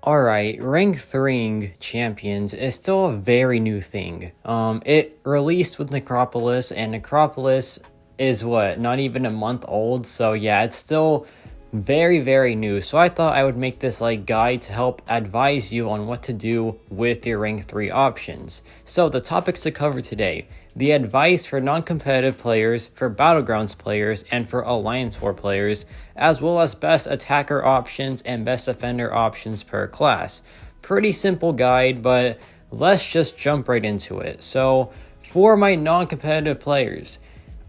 Alright, rank 3 champions is still a very new thing. It released with Necropolis, and Necropolis is not even a month old, so yeah, it's still very new. So I thought I would make this guide to help advise you on what to do with your rank 3 options. So the topics to cover today: the advice for non-competitive players, for Battlegrounds players, and for Alliance War players, as well as best attacker options and best defender options per class. Pretty simple guide, but let's just jump right into it. So for my non-competitive players,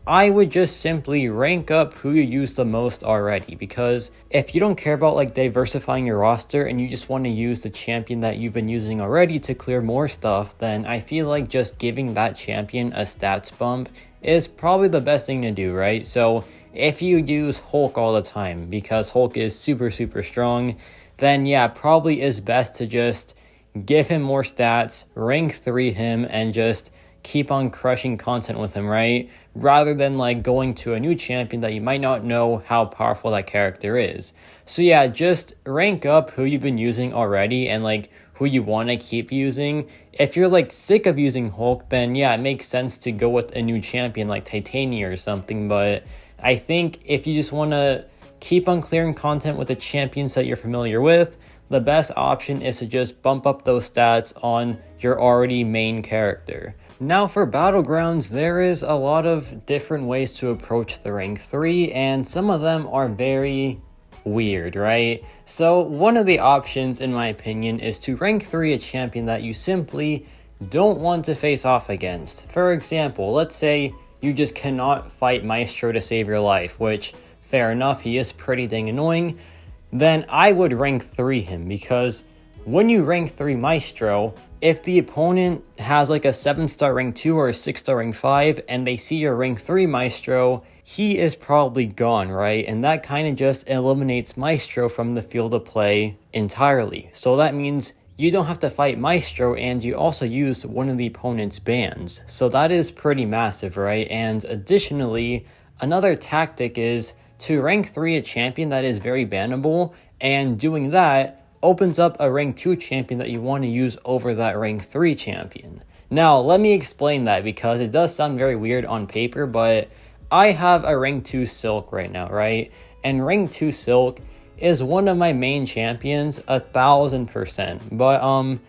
I would just simply rank up who you use the most already, because if you don't care about diversifying your roster and you just want to use the champion that you've been using already to clear more stuff, then I feel like just giving that champion a stats bump is probably the best thing to do, right? So if you use Hulk all the time because Hulk is super strong, then yeah, probably is best to just give him more stats, rank 3 him, and just keep on crushing content with him, right? Rather than going to a new champion that you might not know how powerful that character is. So yeah, just rank up who you've been using already and who you want to keep using. If you're sick of using Hulk, then yeah, it makes sense to go with a new champion like Titania or something. But I think if you just want to keep on clearing content with the champions that you're familiar with, the best option is to just bump up those stats on your already main character. Now for Battlegrounds, there is a lot of different ways to approach the rank 3, and some of them are very weird, right? So one of the options, in my opinion, is to rank 3 a champion that you simply don't want to face off against. For example, let's say you just cannot fight Maestro to save your life, which, fair enough, he is pretty dang annoying. Then I would rank 3 him, because when you rank 3 Maestro, if the opponent has a 7-star rank 2 or a 6-star rank 5 and they see your rank 3 Maestro, he is probably gone, right? And that kind of just eliminates Maestro from the field of play entirely. So that means you don't have to fight Maestro, and you also use one of the opponent's bans. So that is pretty massive, right? And additionally, another tactic is to rank 3 a champion that is very bannable, and doing that opens up a rank 2 champion that you want to use over that rank 3 champion. Now, let me explain that, because it does sound very weird on paper, but I have a rank 2 Silk right now, right? And rank 2 Silk is one of my main champions 1000%. But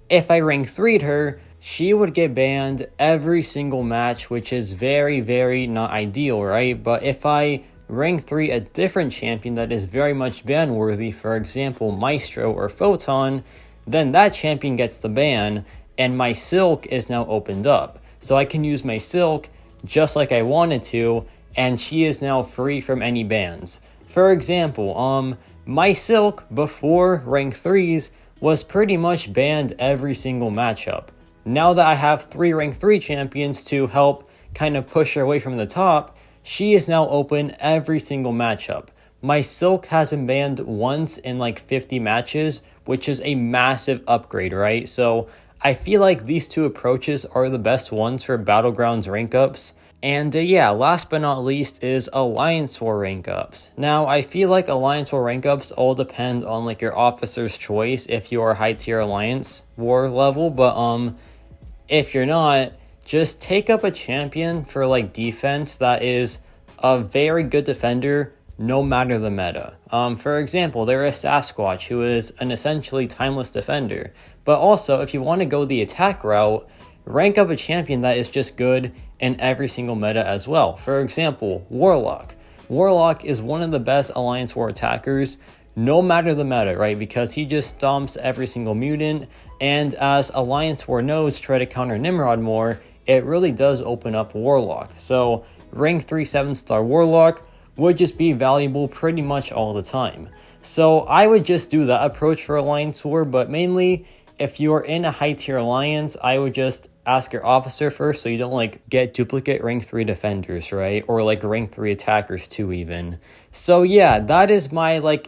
if I rank 3'd her, she would get banned every single match, which is very not ideal, right? But if I rank 3 a different champion that is very much ban worthy, for example Maestro or Photon, then that champion gets the ban and my Silk is now opened up. So I can use my Silk just like I wanted to, and she is now free from any bans. For example, my Silk before rank 3s was pretty much banned every single matchup. Now that I have 3 rank 3 champions to help kind of push her away from the top, she is now open every single matchup. My Silk has been banned once in 50 matches, which is a massive upgrade, right? So I feel like these two approaches are the best ones for Battlegrounds rank ups. And yeah, last but not least is Alliance War rank ups. Now, I feel like Alliance War rank ups all depend on your officer's choice if you are high tier Alliance War level, but if you're not, just take up a champion for defense that is a very good defender no matter the meta. For example, there is Sasquatch, who is an essentially timeless defender. But also, if you want to go the attack route, rank up a champion that is just good in every single meta as well. For example, Warlock. Warlock is one of the best Alliance War attackers no matter the meta, right? Because he just stomps every single mutant, and as Alliance War nodes try to counter Nimrod more, it really does open up Warlock. So rank 3 7-star Warlock would just be valuable pretty much all the time. So I would just do that approach for Alliance War, but mainly if you're in a high tier alliance, I would just ask your officer first so you don't get duplicate rank 3 defenders, right? Or rank 3 attackers too even. So yeah, that is my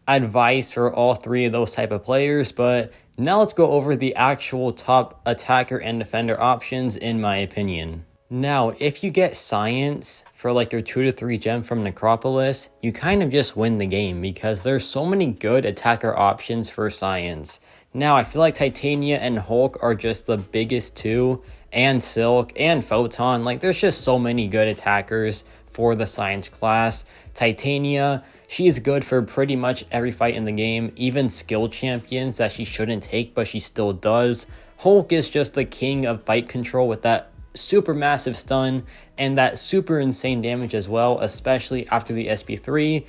advice for all 3 of those type of players, but now let's go over the actual top attacker and defender options in my opinion. Now, if you get Science for like your 2 to 3 gem from Necropolis, you kind of just win the game because there's so many good attacker options for Science. Now, I feel like Titania and Hulk are just the biggest two, and Silk and Photon. Like, there's just so many good attackers for the Science class. Titania, she is good for pretty much every fight in the game, even skill champions that she shouldn't take, but she still does. Hulk is just the king of fight control with that super massive stun and that super insane damage as well, especially after the SP3.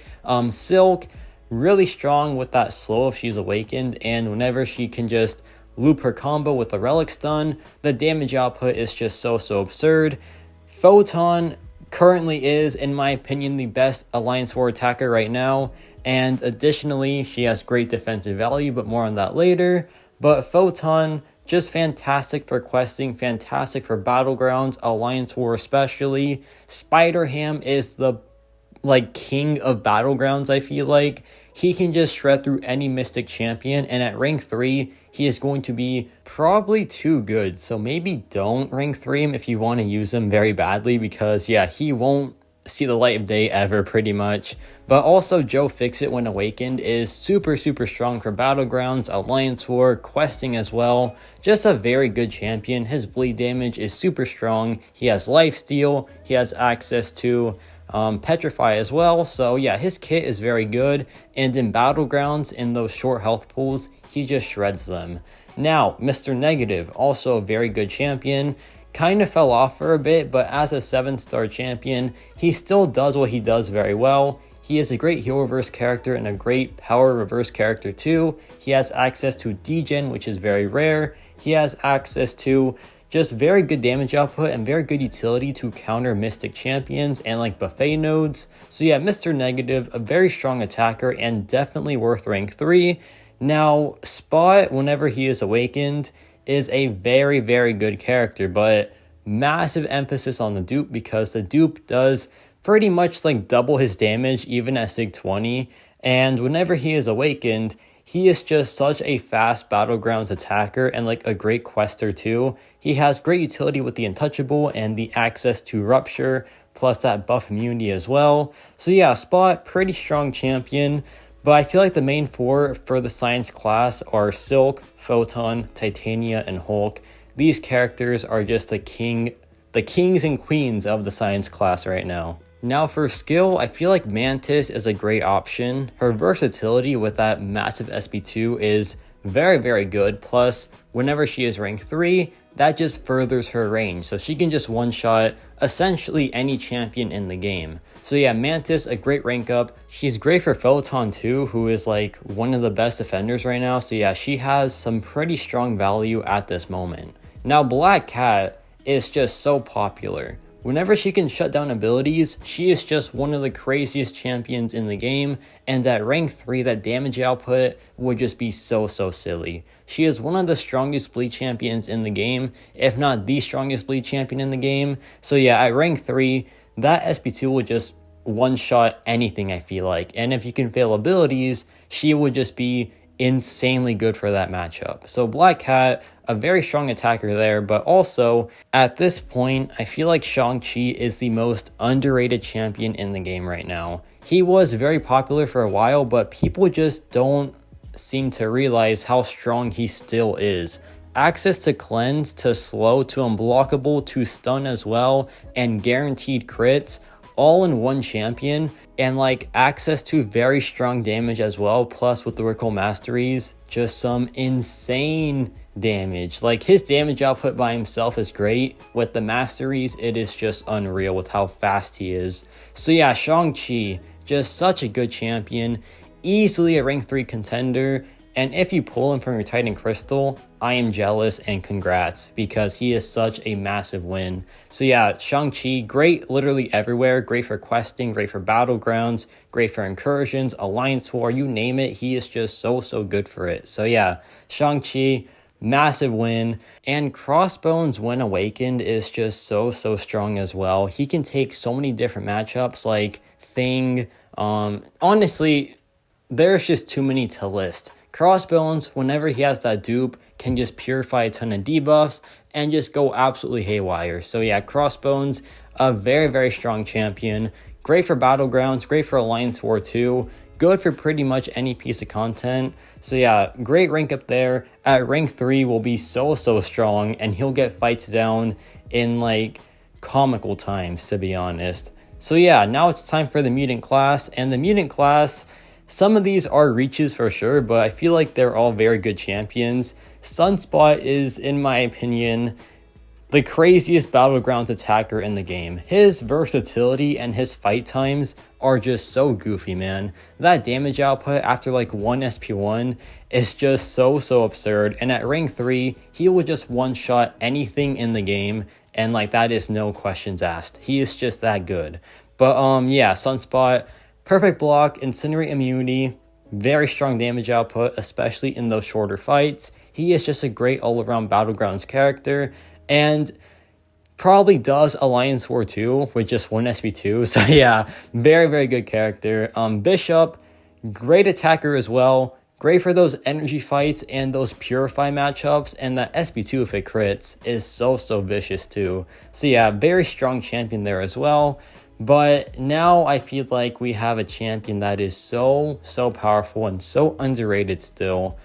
Silk, really strong with that slow if she's awakened, and whenever she can just loop her combo with the relic stun, the damage output is just so absurd. Photon currently is, in my opinion, the best Alliance War attacker right now, and additionally she has great defensive value, but more on that later. But Photon, just fantastic for questing, fantastic for Battlegrounds, Alliance War especially. Spider-Ham is the king of Battlegrounds, I feel like. He can just shred through any Mystic champion, and at rank 3, he is going to be probably too good. So maybe don't rank 3 him if you want to use him very badly, because yeah, he won't see the light of day ever pretty much. But also Joe Fixit when awakened is super strong for Battlegrounds, Alliance War, questing as well. Just a very good champion. His bleed damage is super strong. He has lifesteal. He has access to Petrify as well. So yeah, his kit is very good. And in Battlegrounds, in those short health pools, he just shreds them. Now, Mr. Negative, also a very good champion. Kind of fell off for a bit, but as a 7-star champion, he still does what he does very well. He is a great heal reverse character and a great power reverse character too. He has access to degen, which is very rare. He has access to just very good damage output and very good utility to counter Mystic champions and like buffet nodes. So yeah, Mr. Negative, a very strong attacker and definitely worth rank 3. Now, Spot, whenever he is awakened, is a very good character, but massive emphasis on the dupe because the dupe does pretty much like double his damage even at Sig 20, and whenever he is awakened, he is just such a fast Battlegrounds attacker and like a great quester too. He has great utility with the Untouchable and the access to Rupture, plus that buff immunity as well. So yeah, Spot, pretty strong champion, but I feel like the main 4 for the Science class are Silk, Photon, Titania, and Hulk. These characters are just the kings and queens of the Science class right now. Now for skill, I feel like Mantis is a great option. Her versatility with that massive SP2 is very good. Plus, whenever she is rank 3, that just furthers her range. So she can just one-shot essentially any champion in the game. So yeah, Mantis, a great rank up. She's great for Photon too, who is like one of the best defenders right now. So yeah, she has some pretty strong value at this moment. Now Black Cat is just so popular. Whenever she can shut down abilities, she is just one of the craziest champions in the game, and at rank 3, that damage output would just be so silly. She is one of the strongest bleed champions in the game, if not the strongest bleed champion in the game. So yeah, at rank 3, that SP2 would just one-shot anything, I feel like. And if you can fail abilities, she would just be insanely good for that matchup. So Black Cat, a very strong attacker there, but also at this point, I feel like Shang-Chi is the most underrated champion in the game right now. He was very popular for a while, but people just don't seem to realize how strong he still is. Access to cleanse, to slow, to unblockable, to stun as well, and guaranteed crits, all in one champion, and like access to very strong damage as well, plus with the Recall Masteries, just some insane damage. Like his damage output by himself is great. With the Masteries, it is just unreal with how fast he is. So yeah, Shang-Chi, just such a good champion, easily a rank 3 contender. And if you pull him from your Titan Crystal, I am jealous and congrats, because he is such a massive win. So yeah, Shang-Chi, great literally everywhere. Great for questing, great for Battlegrounds, great for incursions, Alliance War, you name it. He is just so good for it. So yeah, Shang-Chi, massive win. And Crossbones when awakened is just so strong as well. He can take so many different matchups like Thing. Honestly, there's just too many to list. Crossbones, whenever he has that dupe, can just purify a ton of debuffs and just go absolutely haywire. So yeah, Crossbones, a very, very strong champion. Great for Battlegrounds, great for Alliance War 2. Good for pretty much any piece of content. So yeah, great rank up there. At rank 3 will be so strong, and he'll get fights down in like comical times, to be honest. So yeah, now it's time for the mutant class. And the mutant class, some of these are reaches for sure, but I feel like they're all very good champions. Sunspot is, in my opinion, the craziest Battlegrounds attacker in the game. His versatility and his fight times are just so goofy, man. That damage output after like 1 SP1 is just so absurd. And at rank 3, he will just one-shot anything in the game, and like that is no questions asked. He is just that good. But yeah, Sunspot, perfect block, incinerate immunity, very strong damage output, especially in those shorter fights. He is just a great all-around Battlegrounds character, and probably does Alliance War 2 with just 1 SP2. So yeah, very good character. Bishop, great attacker as well. Great for those energy fights and those purify matchups, and that SP2 if it crits is so vicious too. So yeah, very strong champion there as well. But now I feel like we have a champion that is so powerful and so underrated still.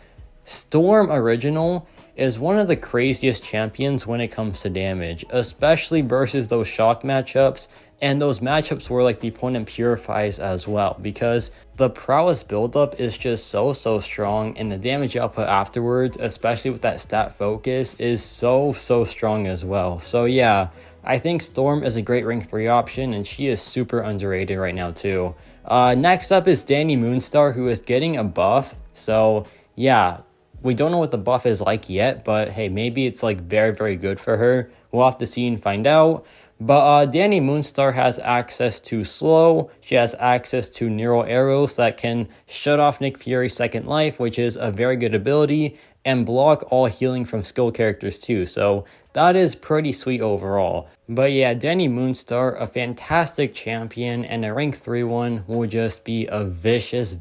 Storm Original is one of the craziest champions when it comes to damage, especially versus those shock matchups and those matchups where like the opponent purifies as well, because the prowess buildup is just so strong, and the damage output afterwards, especially with that stat focus, is so strong as well. So yeah, I think Storm is a great rank 3 option, and she is super underrated right now too. Next up is Danny Moonstar, who is getting a buff. So yeah, we don't know what the buff is like yet, but hey, maybe it's like very good for her. We'll have to see and find out. But Danny Moonstar has access to slow. She has access to neural arrows that can shut off Nick Fury's second life, which is a very good ability, and block all healing from skill characters too. So that is pretty sweet overall. But yeah, Danny Moonstar, a fantastic champion, and a rank 3 one will just be a vicious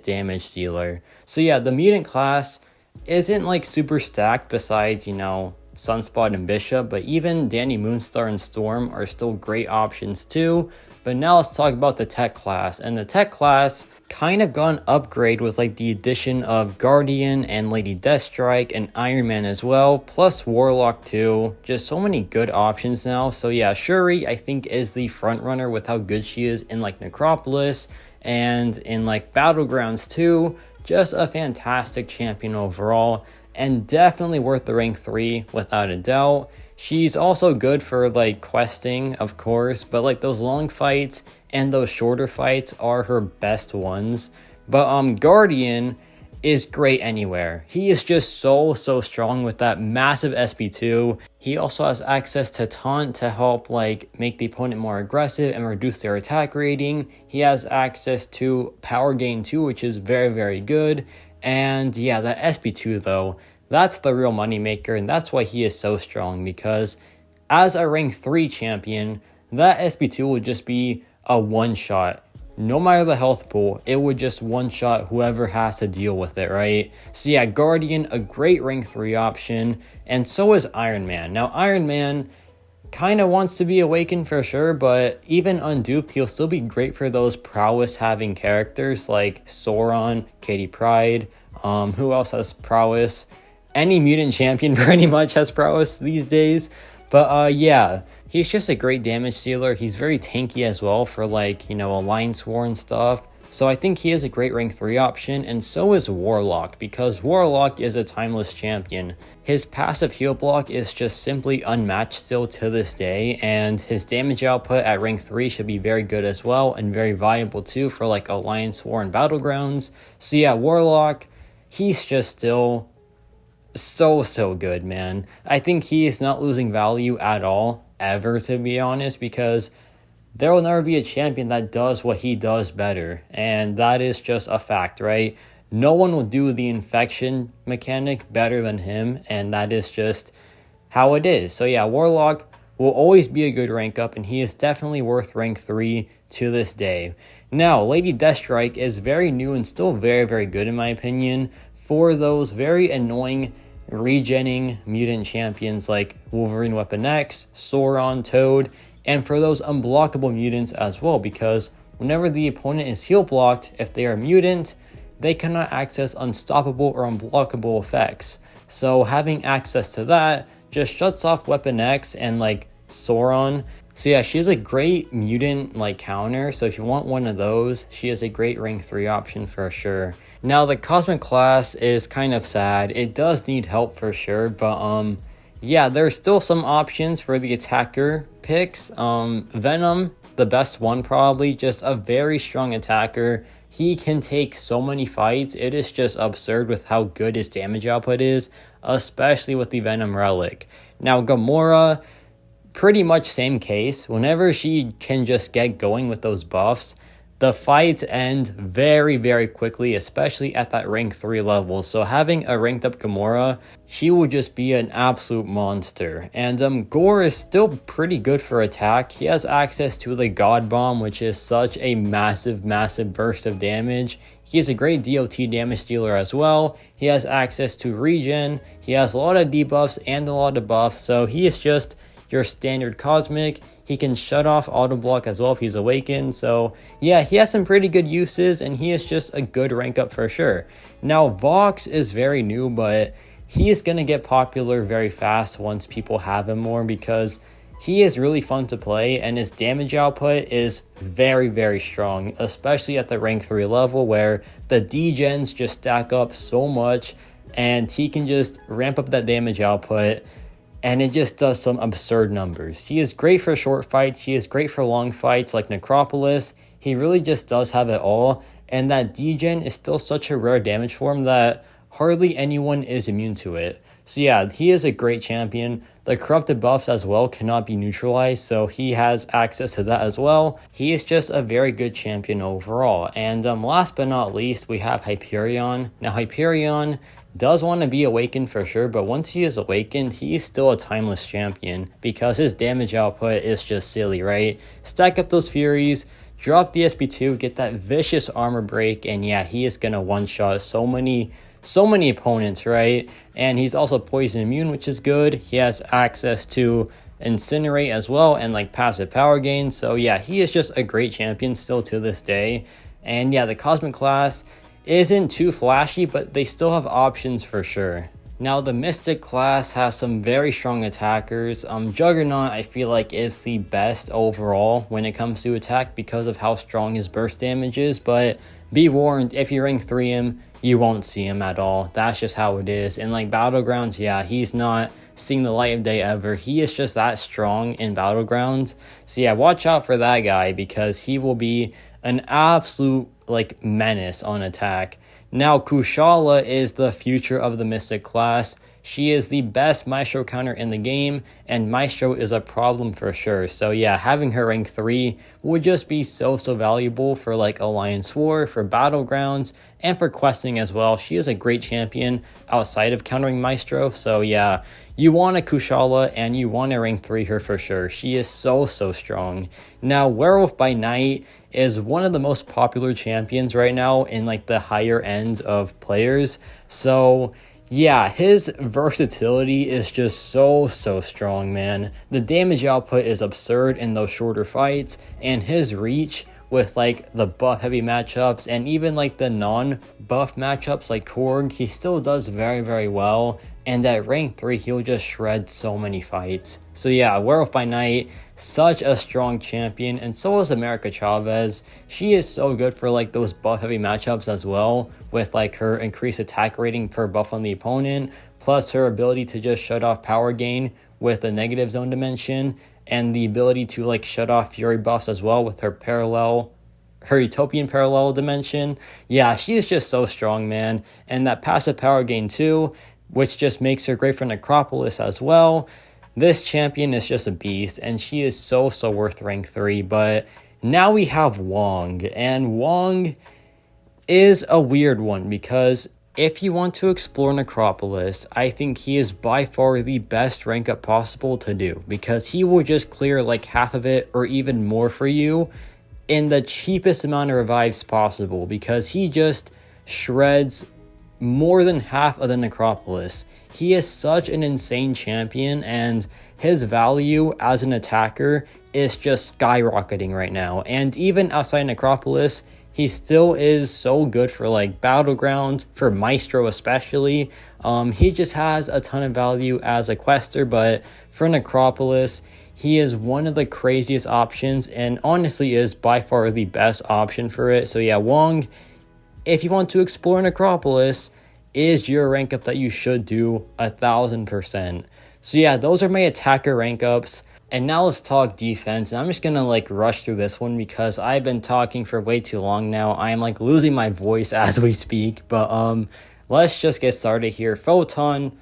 damage dealer. So yeah, the mutant class isn't like super stacked besides, you know, Sunspot and Bishop, but even Danny Moonstar and Storm are still great options too. But now let's talk about the tech class. And the tech class kind of got an upgrade with like the addition of Guardian and Lady Deathstrike and Iron Man as well, plus Warlock too. Just so many good options now. So yeah, Shuri I think is the front runner with how good she is in like Necropolis and in like Battlegrounds too. Just a fantastic champion overall, and definitely worth the rank 3 without a doubt. She's also good for like questing, of course, but like those long fights and those shorter fights are her best ones. But Guardian is great anywhere. He is just so strong with that massive SP2. He also has access to taunt to help like make the opponent more aggressive and reduce their attack rating. He has access to power gain too, which is very good. And yeah, that SP2 though, that's the real moneymaker, and that's why he is so strong, because as a rank 3 champion, that SP2 would just be a one-shot. No matter the health pool, it would just one-shot whoever has to deal with it, right? So yeah, Guardian, a great rank 3 option, and so is Iron Man. Now, Iron Man kind of wants to be awakened for sure, but even unduped, he'll still be great for those prowess-having characters like Sauron, Katie Pride, who else has prowess? Any mutant champion pretty much has prowess these days. But yeah, he's just a great damage dealer. He's very tanky as well for like, you know, Alliance War and stuff. So I think he is a great rank 3 option, and so is Warlock, because Warlock is a timeless champion. His passive heal block is just simply unmatched still to this day, and his damage output at rank 3 should be very good as well, and very viable too for like Alliance War and Battlegrounds. So yeah, Warlock, he's just still so good, man. I think he is not losing value at all, ever, to be honest, because there will never be a champion that does what he does better, and that is just a fact, right? No one will do the infection mechanic better than him, and that is just how it is. So yeah, Warlock will always be a good rank up, and he is definitely worth rank 3 to this day. Now, Lady Deathstrike is very new and still very good in my opinion. for those very annoying regenning mutant champions like Wolverine Weapon X, Sauron, Toad, and for those unblockable mutants as well, because whenever the opponent is heal blocked, if they are mutant, they cannot access unstoppable or unblockable effects. So having access to that just shuts off Weapon X and like Sauron. So yeah, she's a great mutant like counter. So if you want one of those, she is a great rank 3 option for sure. Now the Cosmic class is kind of sad. It does need help for sure, but yeah, there's still some options for the attacker picks. Venom, the best one probably, just a very strong attacker. He can take so many fights. It is just absurd with how good his damage output is, especially with the Venom Relic. Now Gamora, pretty much same case. Whenever she can just get going with those buffs, the fights end very, very quickly, especially at that rank 3 level. So having a ranked up Gamora, she will just be an absolute monster. And Gore is still pretty good for attack. He has access to the God Bomb, which is such a massive, massive burst of damage. He is a great DOT damage dealer as well. He has access to regen. He has a lot of debuffs and a lot of buffs. So he is just your standard Cosmic. He can shut off auto block as well if he's awakened. So yeah, he has some pretty good uses, and he is just a good rank up for sure. Now Vox is very new, but he is going to get popular very fast once people have him more, because he is really fun to play and his damage output is very, very strong, especially at the rank 3 level where the degens just stack up so much and he can just ramp up that damage output. And it just does some absurd numbers. He is great for short fights. He is great for long fights like Necropolis. He really just does have it all. And that degen is still such a rare damage form that hardly anyone is immune to it. So yeah, he is a great champion. The corrupted buffs as well cannot be neutralized, so he has access to that as well. He is just a very good champion overall. And last but not least, we have Hyperion. Now Hyperion does want to be awakened for sure, but once he is awakened, he is still a timeless champion because his damage output is just silly, right? Stack up those Furies, drop the SP2, get that vicious armor break, and yeah, he is gonna one-shot so many opponents, right? And he's also poison immune, which is good. He has access to Incinerate as well and like passive power gain. So yeah, he is just a great champion still to this day. And yeah, the Cosmic class isn't too flashy, but they still have options for sure. Now the Mystic class has some very strong attackers. Juggernaut I feel like is the best overall when it comes to attack because of how strong his burst damage is, but be warned, if you rank 3 him, you won't see him at all. That's just how it is. And like Battlegrounds, yeah, he's not seeing the light of day ever. He is just that strong in Battlegrounds. So yeah, watch out for that guy because he will be an absolute like menace on attack. Now Kushala is the future of the Mystic class. She is the best Maestro counter in the game, and Maestro is a problem for sure. So yeah, having her rank 3 would just be so valuable for like Alliance War, for Battlegrounds, and for questing as well. She is a great champion outside of countering Maestro. So yeah, you want a Kushala and you want to rank 3 her for sure. She is so strong. Now Werewolf by Night is one of the most popular champions right now in like the higher end of players. So yeah, his versatility is just so strong, man. The damage output is absurd in those shorter fights, and his reach with like the buff heavy matchups and even like the non-buff matchups like Korg, he still does very well. And at rank 3, he'll just shred so many fights. So yeah, Werewolf by Night, such a strong champion, and so is America Chavez. She is so good for like those buff heavy matchups as well, with like her increased attack rating per buff on the opponent, plus her ability to just shut off power gain with the negative zone dimension, and the ability to like shut off fury buffs as well with her utopian parallel dimension. Yeah, she is just so strong, man. And that passive power gain too, which just makes her great for Necropolis as well. This champion is just a beast, and she is so worth rank 3. But now we have Wong, and Wong is a weird one because if you want to explore Necropolis, I think he is by far the best rank up possible to do, because he will just clear like half of it or even more for you in the cheapest amount of revives possible, because he just shreds more than half of the Necropolis. He is such an insane champion, and his value as an attacker is just skyrocketing right now. And even outside Necropolis, he still is so good for like Battlegrounds, for Maestro especially. He just has a ton of value as a quester, but for Necropolis, he is one of the craziest options and honestly is by far the best option for it. So yeah, Wong, if you want to explore Necropolis, is your rank up that you should do 1000%. So yeah, those are my attacker rank ups. And now let's talk defense. And I'm just gonna like rush through this one because I've been talking for way too long now. I am like losing my voice as we speak. But let's just get started here. Photon,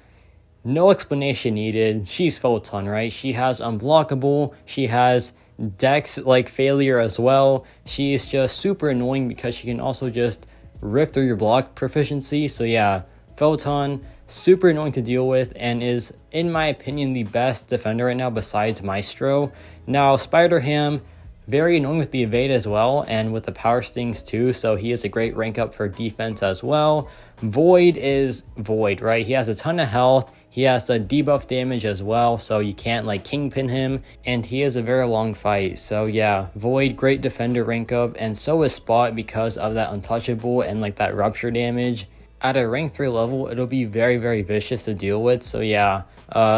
no explanation needed. She's Photon, right? She has unblockable. She has Dex like failure as well. She's just super annoying because she can also just rip through your block proficiency. So yeah, Photon, super annoying to deal with and is, in my opinion, the best defender right now besides Maestro. Now, Spider-Ham, very annoying with the evade as well and with the power stings too, so he is a great rank up for defense as well. Void is Void, right? He has a ton of health. He has the debuff damage as well, so you can't like kingpin him, and he is a very long fight. So yeah, Void, great defender rank up, and so is Spot because of that untouchable and like that rupture damage. At a rank 3 level, it'll be very, very vicious to deal with. So yeah,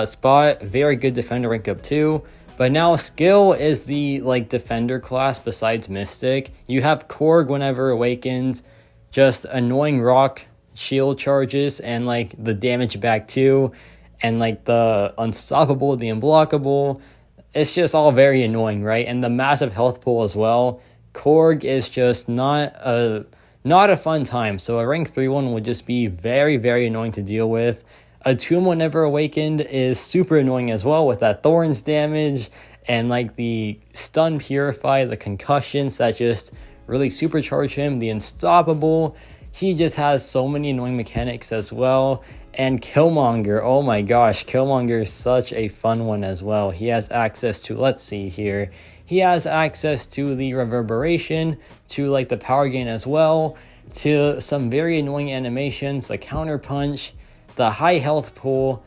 Spot, very good defender rank up too. But now skill is the like defender class besides Mystic. You have Korg whenever awakens, just annoying rock shield charges and like the damage back too, and like the unstoppable, the unblockable. It's just all very annoying, right? And the massive health pool as well. Korg is just not a fun time. So a rank 3 one would just be very, very annoying to deal with. A Tomb whenever awakened is super annoying as well with that Thorns damage and like the stun purify, the concussions that just really supercharge him, the unstoppable. He just has so many annoying mechanics as well. And Killmonger, oh my gosh, Killmonger is such a fun one as well. He has access to, let's see here, he has access to the reverberation, to like the power gain as well, to some very annoying animations, the counter punch, the high health pool.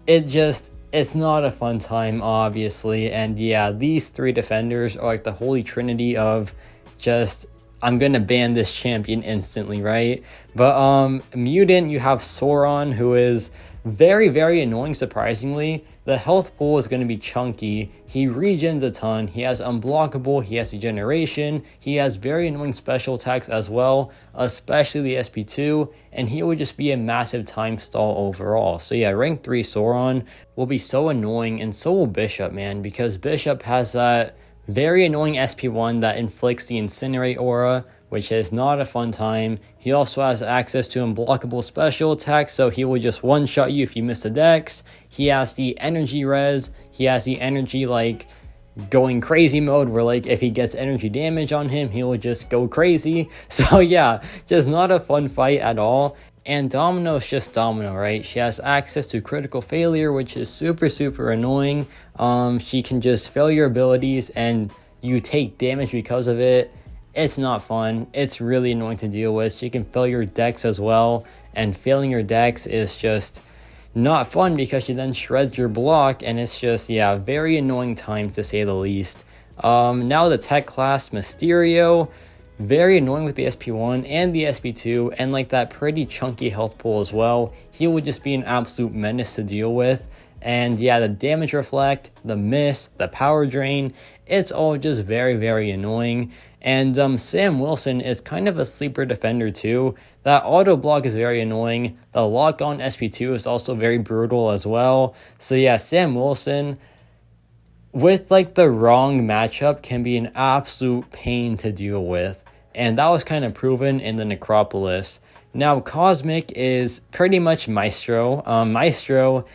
It's not a fun time, obviously. And yeah, these three defenders are like the holy trinity of just, I'm gonna ban this champion instantly, right? But Mutant, you have Sauron, who is very, very annoying, surprisingly. The health pool is going to be chunky. He regens a ton. He has unblockable. He has degeneration. He has very annoying special attacks as well, especially the SP2. And he would just be a massive time stall overall. So yeah, rank 3 Sauron will be so annoying, and so will Bishop, man, because Bishop has that very annoying SP1 that inflicts the Incinerate aura, which is not a fun time. He also has access to unblockable special attacks, so he will just one-shot you if you miss a dex. He has the energy res. He has the energy like going crazy mode where like if he gets energy damage on him, he will just go crazy. So yeah, just not a fun fight at all. And Domino is just Domino, right? She has access to critical failure, which is super, super annoying. She can just fail your abilities and you take damage because of it. It's not fun. It's really annoying to deal with. She can fail your dex as well, and failing your dex is just not fun because she then shreds your block, and it's just, yeah, very annoying time to say the least. Now the tech class, Mysterio, very annoying with the SP1 and the SP2, and like that pretty chunky health pool as well. He would just be an absolute menace to deal with. And yeah, the damage reflect, the miss, the power drain, it's all just very, very annoying. And Sam Wilson is kind of a sleeper defender too. That auto block is very annoying. The lock on SP2 is also very brutal as well. So yeah, Sam Wilson with like the wrong matchup can be an absolute pain to deal with. And that was kind of proven in the Necropolis. Now Cosmic is pretty much Maestro. Maestro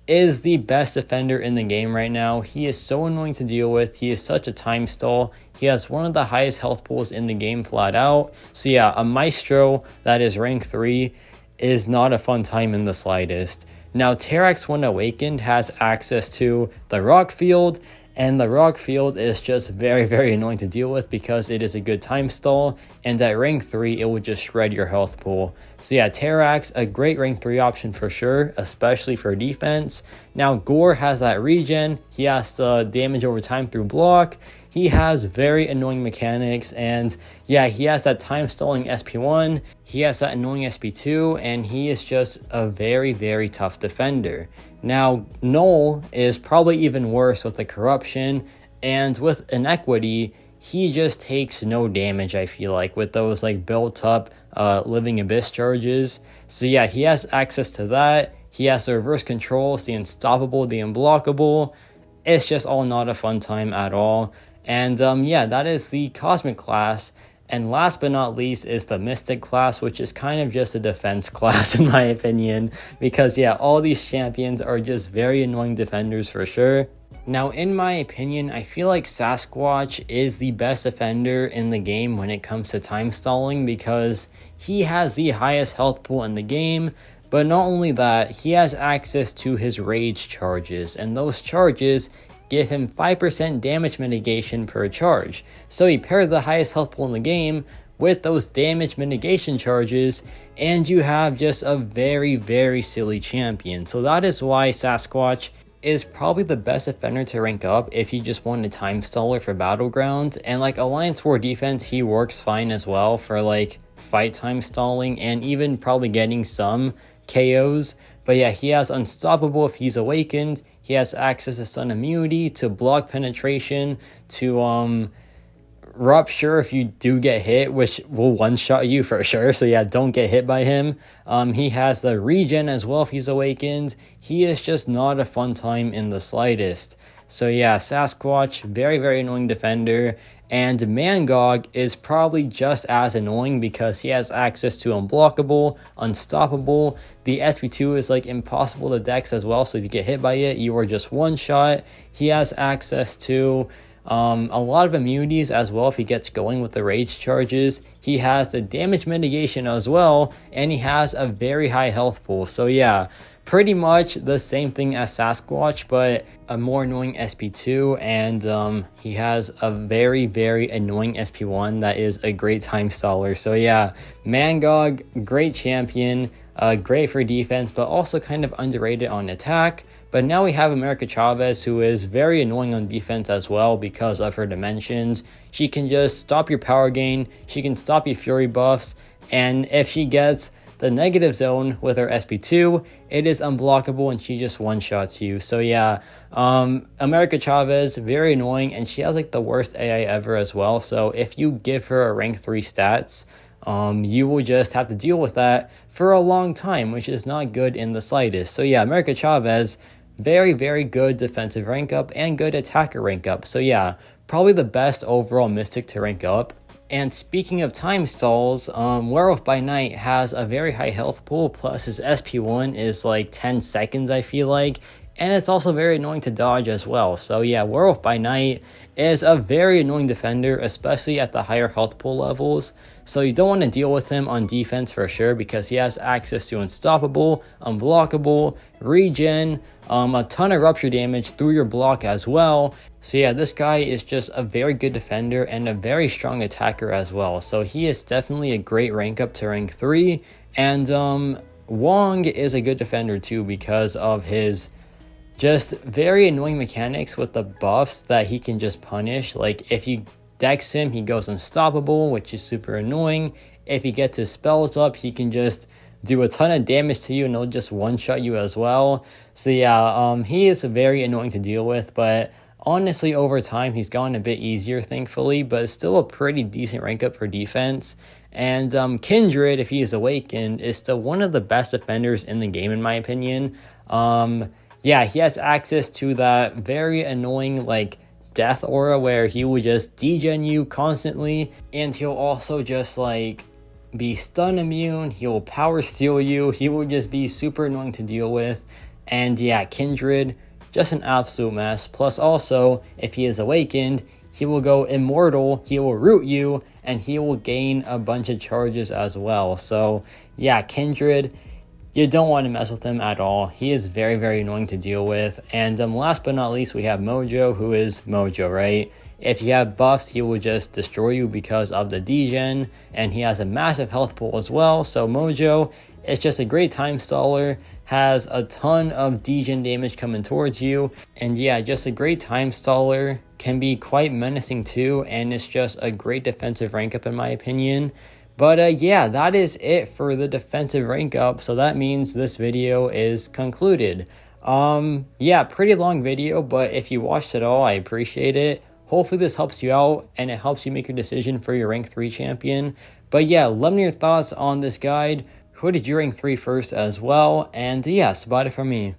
is the best defender in the game right now. He is so annoying to deal with. He is such a time stall. He has one of the highest health pools in the game flat out. So yeah, a Maestro that is rank 3 is not a fun time in the slightest. Now Terrax when awakened has access to the rock field And the rock field is just very, very annoying to deal with because it is a good time stall, and at rank 3 it will just shred your health pool. So yeah, Terrax, a great rank 3 option for sure, especially for defense. Now Gore has that regen, he has the damage over time through block, he has very annoying mechanics, and yeah, he has that time stalling SP1, he has that annoying SP2, and he is just a very, very tough defender. Now, Null is probably even worse with the corruption, and with inequity, he just takes no damage, I feel like, with those like built up living abyss charges. So yeah, he has access to that. He has the reverse controls, the unstoppable, the unblockable. It's just all not a fun time at all. And yeah, that is the Cosmic class. And last but not least is the Mystic class, which is kind of just a defense class in my opinion. Because yeah, all these champions are just very annoying defenders for sure. Now, in my opinion, I feel like Sasquatch is the best defender in the game when it comes to time stalling because he has the highest health pool in the game. But not only that, he has access to his rage charges, and those charges give him 5% damage mitigation per charge. So he paired the highest health pool in the game with those damage mitigation charges, and you have just a very, very silly champion. So that is why Sasquatch is probably the best defender to rank up if you just want a time staller for Battlegrounds. And like Alliance War defense, he works fine as well for like fight time stalling and even probably getting some KOs. But yeah, he has unstoppable if he's awakened. He has access to stun immunity, to block penetration, to rupture if you do get hit, which will one-shot you for sure. So yeah, don't get hit by him. He has the regen as well if he's awakened. He is just not a fun time in the slightest. So yeah, Sasquatch, very, very annoying defender. And Mcoc is probably just as annoying because he has access to unblockable, unstoppable. The SP2 is like impossible to dex as well, so if you get hit by it, you are just one shot. He has access to a lot of immunities as well if he gets going with the rage charges. He has the damage mitigation as well, and he has a very high health pool. So yeah, pretty much the same thing as Sasquatch, but a more annoying SP2, and he has a very, very annoying SP1 that is a great time staller. So yeah, Mcoc, great champion, great for defense, but also kind of underrated on attack. But now we have America Chavez, who is very annoying on defense as well because of her dimensions. She can just stop your power gain, she can stop your fury buffs, and if she gets the negative zone with her SP2, it is unblockable and she just one-shots you. So yeah, America Chavez, very annoying, and she has like the worst AI ever as well. So if you give her a rank 3 stats, you will just have to deal with that for a long time, which is not good in the slightest. So yeah, America Chavez, very, very good defensive rank up and good attacker rank up. So yeah, probably the best overall Mystic to rank up. And speaking of time stalls, Werewolf by Night has a very high health pool, plus his SP1 is like 10 seconds, I feel like. And it's also very annoying to dodge as well. So yeah, Werewolf by Night is a very annoying defender, especially at the higher health pool levels. So you don't want to deal with him on defense for sure because he has access to unstoppable, unblockable, regen, a ton of rupture damage through your block as well. So yeah, this guy is just a very good defender and a very strong attacker as well. So he is definitely a great rank up to rank 3. And Wong is a good defender too because of his just very annoying mechanics with the buffs that he can just punish. Like if you dex him, he goes unstoppable, which is super annoying. If he gets his spells up, he can just do a ton of damage to you and he'll just one-shot you as well. So yeah, he is very annoying to deal with, but honestly, over time, he's gotten a bit easier, thankfully, but it's still a pretty decent rank up for defense. And Kindred, if he is awakened, is still one of the best defenders in the game, in my opinion. Yeah, he has access to that very annoying, like, death aura where he will just degen you constantly, and he'll also just, like, be stun immune, he will power steal you, he will just be super annoying to deal with. And yeah, Kindred, just an absolute mess. Plus also, if he is awakened, he will go immortal, he will root you, and he will gain a bunch of charges as well. So yeah, Kindred, you don't want to mess with him at all. He is very, very annoying to deal with. And last but not least, we have Mojo, who is Mojo, right? If you have buffs, he will just destroy you because of the degen, and he has a massive health pool as well. So Mojo is just a great time staller, has a ton of degen damage coming towards you, and yeah, just a great time staller, can be quite menacing too, and it's just a great defensive rank up in my opinion. But yeah, that is it for the defensive rank up, so that means this video is concluded. Yeah, pretty long video, but if you watched it all, I appreciate it. Hopefully this helps you out and it helps you make your decision for your rank 3 champion. But yeah, let me know your thoughts on this guide. Who did you rank 3 first as well? And yeah, that's about it from me.